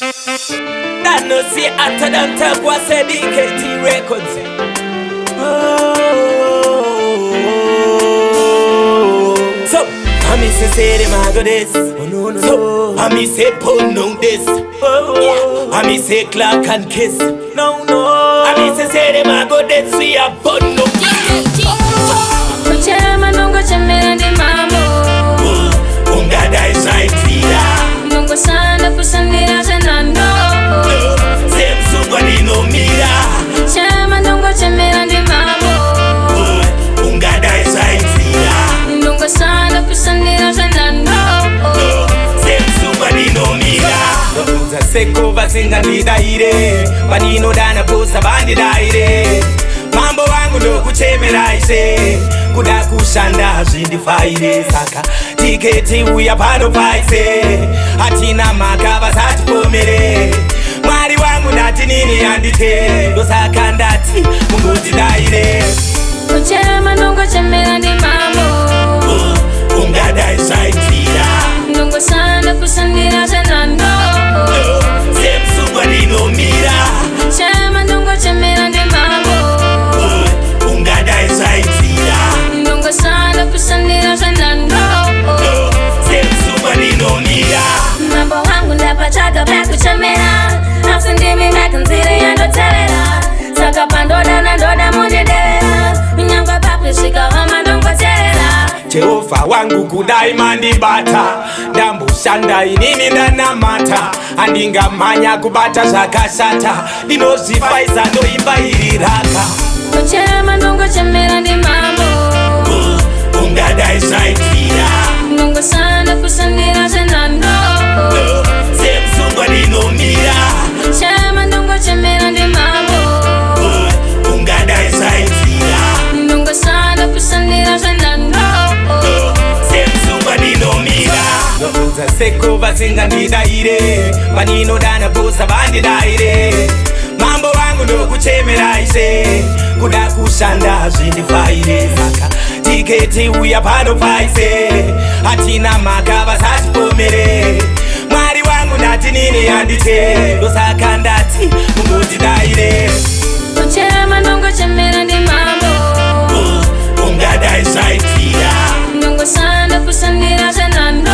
That no see after them talk was a DKT Records. So, I me say them I go this. So, I me say pon no this. I me say Clark and Kiss. No. I me say them I go this. We a pon no. Kuchema nungo chamera ndi mambo. Ungada isaitira. Nungo sana kusanira zanando. Semsungwa nino mira. Kuchema nungo chamera ndi mambo. Ungada isaitira. Nungo sana kusanira zanando. Semsungwa nino mira. Nunza seko vasinga ndidaire. Vanino dana posa bandidaire. Mambo wangu ndo kuchemera ise. Kuda kushanda zvindifaire saka tiketi uya pano paise hatina makava satipomere mwari wangu ndati nini yandite ndosaka ndati mungotidaire kuchema nungo chemera ndi mambo ungadai saitira nungo sana kusandira zanando semsungwa ninomira kuchema nungo chemera ndi mambo ungadai saitira nungo sana kusanira zanando semsungwa ninomira mambo wangu ndapachaka pakuchemera asindimi makanziri yandotelera saka pandoda na ndoda mundidelera unyangwa papisvika hama ndongotelera Jehova wangu kudai mandibata ndamboshanda inini ndanamata andingamanya kubata zvakashata ndinozifaisa ndoimba iri raka kuchema nungo chemera ndi mambo ungadai saitira nungo sana kusanira zanando semsungwa ninomira chema nungo chemera ndi mambo ungadai saitira nungo sana kusanira zanando semsungwa ninomira ndoudza seko vasinga ndidaire vaninodana posa vandidaire mambo wangu ndokuchemera ise kuda kushanda zvindifaire saka tiketi uya pano paise hatina makava satipomere mwari wangu ndati nini yandite ndosaka ndati mungotidaire kuchema nungo chemera ndi mambo ungadai saitira nungo sana kusanira zanando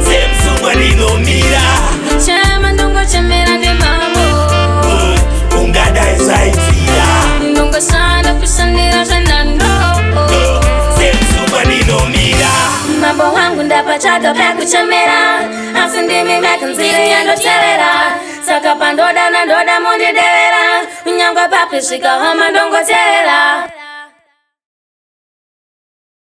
semsungwa ninomira chema nungo chemera ndi mambo ungadai saitira nungo sana kusanira zanando semsungwa ninomira mambo wangu ndapachaka pakuchemera asindimi makanziri yandotelera saka pandoda na ndoda mundidelera unyangwa papisvika hama ndongotelera